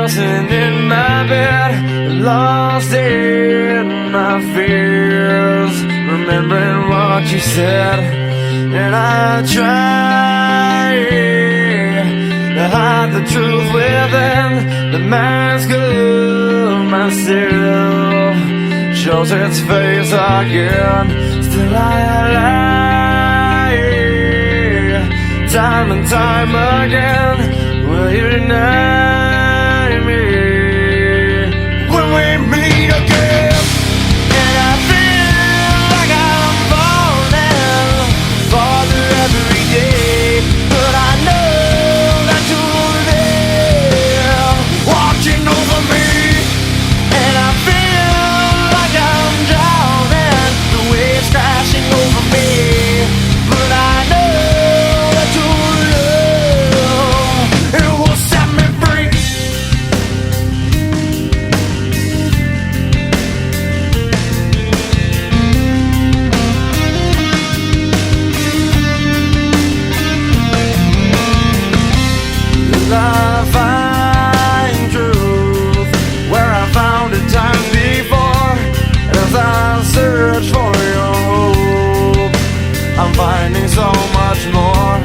tossing in my bed, lost in my fears, remembering what you said. And I try to hide the truth within the mask of myself, shows its face again. Still I lie, time and time again. Will you deny me when we meet again? And I feel like I'm falling farther every day, but I know that you're there, watching over me. And I feel like I'm drowning, the waves crashing over me, but I know that your love, it will set me free. I find truth where I found it time before. As I search for your hope, I'm finding so much more.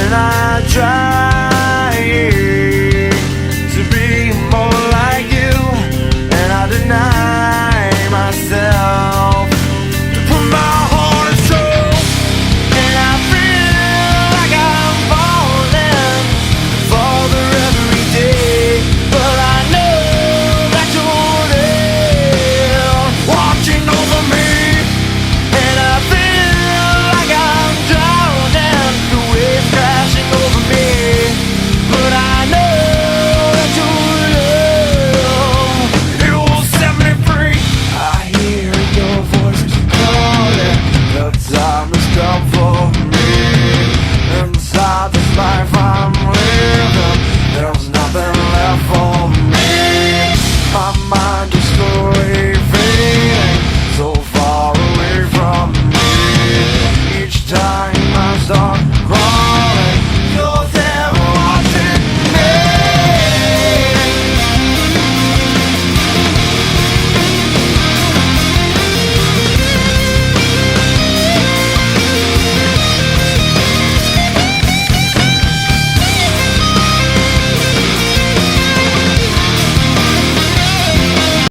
And I try